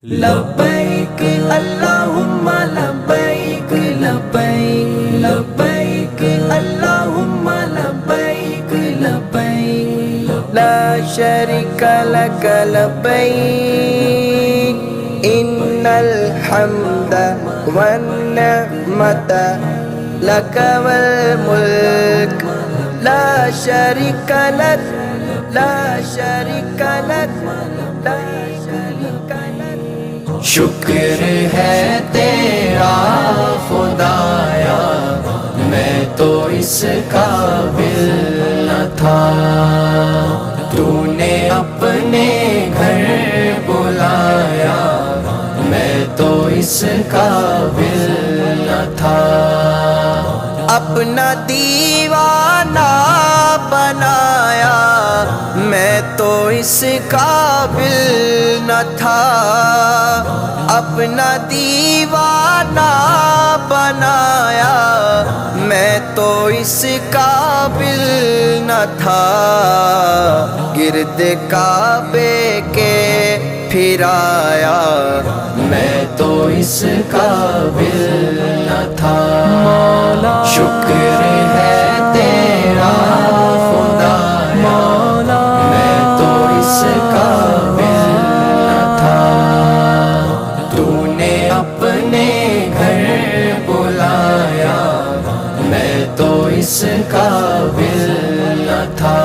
لبیک اللہم لبیک لبیک لبیک اللہم لبیک لبیک لا شریک لک لبیک ان الحمد والنعمت لک والملک لا شریک لک لا شریک لک لا شریک لک شکر ہے تیرا خدایا میں تو اس قابل نہ تھا، تو نے اپنے گھر بلایا میں تو اس قابل نہ تھا، اپنا دیوانہ بنایا میں تو اس قابل نہ تھا، اپنا دیوانہ بنایا میں تو اس قابل نہ تھا، گرد کعبے کے پھرایا میں تو اس قابل نہ تھا، شکر ہے تیرا خدایا میں تو اس قابل نہ تھا، تو نے اپنے گھر بلایا میں تو اس قابل نہ تھا،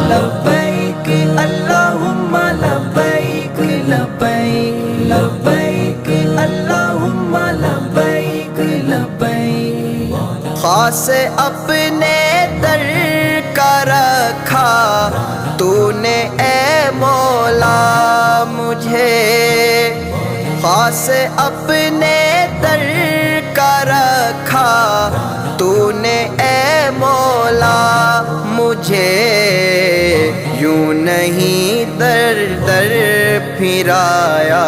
لبیک اللہم لبیک لبیک لبیک اللہم لبیک لبیک خاص اپنے در کا رکھا تو نے اے مولا مجھے، خاص اپنے در کا رکھا تو نے اے مولا مجھے، یوں نہیں در در پھرایا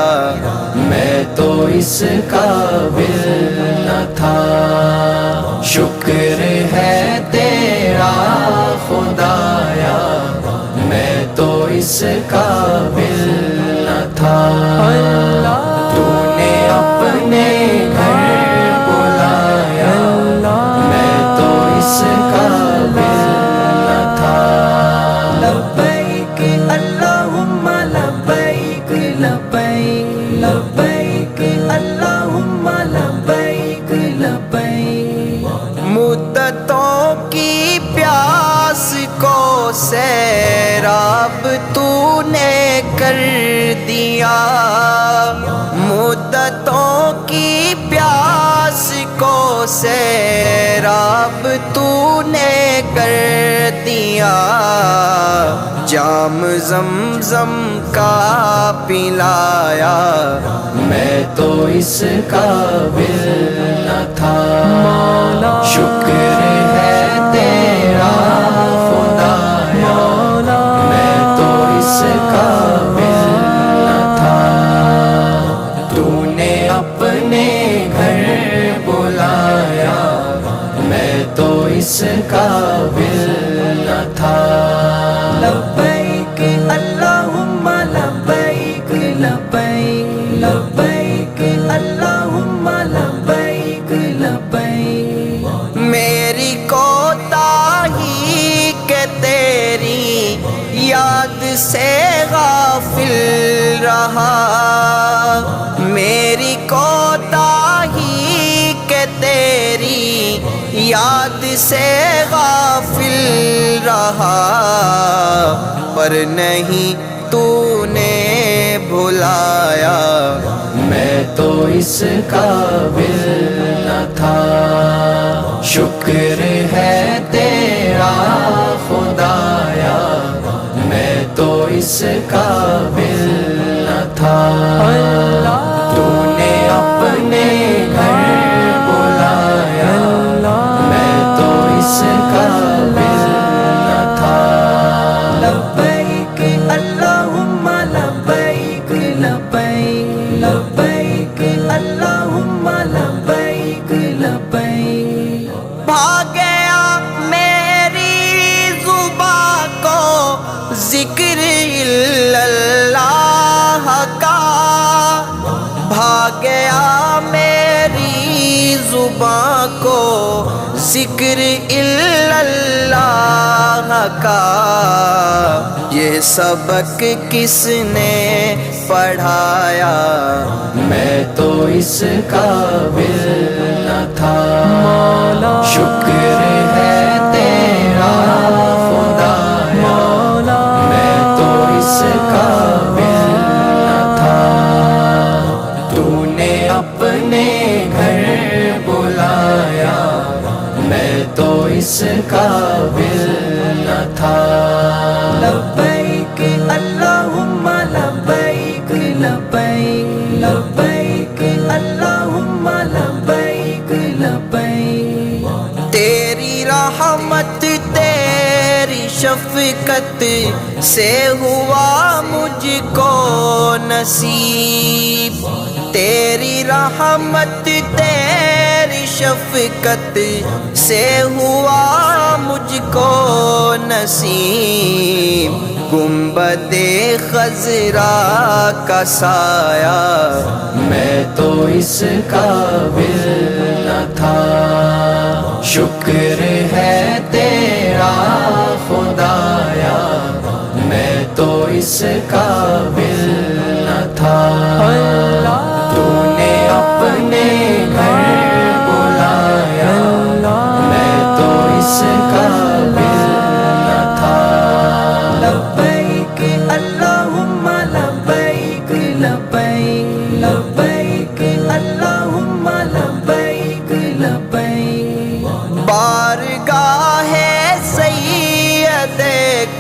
میں تو اس قابل نہ تھا، شکر ہے تیرا خدایا میں تو اس قابل نہ تھا، تو نے اپنے گھر بلایا میں تو اس قابل نہ تھا، لبیک اللہم لبیک لبیک لبیک اللہم لبیک لبیک مدتوں کی پیاس کو سیراب تو نے کر دیا، مدتوں کی پیاس کو سیراب تو نے کر دیا، جام زمزم کا پلایا میں تو اس قابل نہ تھا، شکر ہے تیرا خدایا میں تو اس قابل نہ تھا، تو نے اپنے گھر بلایا میں تو اس قابل نہ تھا، لبیک اللہم لبیک لبیک لبیک اللہم لبیک لبیک میری کوتاہی کہ تیری یاد سے غافل رہا، میری کوتاہی کہ تیری یاد سے غافل رہا، پر نہیں تو نے بھلایا میں تو اس قابل نہ تھا، شکر ہے تیرا خدایا میں تو اس قابل نہ تھا، تو نے اپنے گھر بلایا میں تو اس قابل نہ تھا، لبیک اللہم لبیک لبیک لبیک اللہم لبیک لبیک بھاگیا میری زباں کو ذکر اللہ کا زباں کو ذکر الا اللہ کا، یہ سبق کس نے پڑھایا؟ میں تو اس قابل نہ تھا، شکر ہے تیرا خدایا، میں تو اس قابل نہ تھا، تو نے اپنے گھر بلایا، میں تو اس قابل نہ تھا۔ لبیک اللہم لبیک لبیک، لبیک اللہم لبیک لبیک، تیری رحمت تیری شفقت سے ہوا مجھ کو نصیب، تیری رحمت تیری شفقت سے ہوا مجھ کو نصیب، گنبد خضرا کا سایہ میں تو اس قابل نہ تھا، شکر ہے تیرا خدایا، میں تو اس قابل نہ تھا، تو نے اپنے گھر بلایا، میں تو اس قابل نہ تھا۔ لبیک اللہم لبیک لبیک، لبیک اللہم لبیک لبیک، بارگاہ سید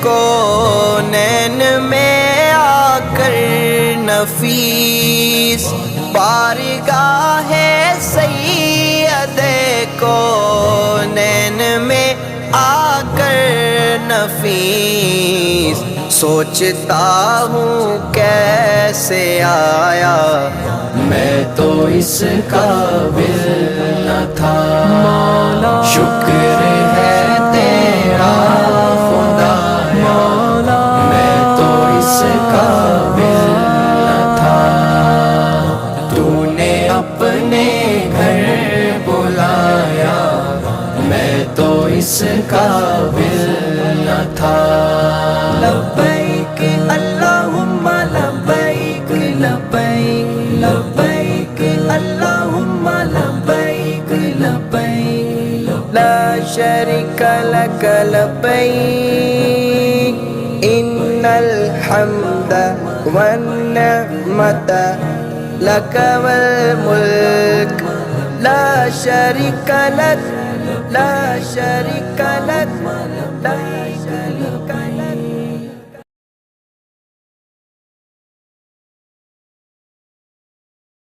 کونین میں آ کر نفیس، بارگاہ سید کونین میں آ کر نفیس، سوچتا ہوں کیسے آیا، میں تو اس قابل نہ تھا، شکر ہے تیرا خدایا، میں تو اس قابل نہ تھا، تو نے اپنے گھر بلایا، میں تو اس قابل نہ تھا۔ لبیک اللہم لبیک لبیک، لبیک اللہم لبیک لبیک، لا شریک لک لبیک، ان الحمد والنعمت لک والملک، لا شریک لک، لا شریک لک، لا شریک لک۔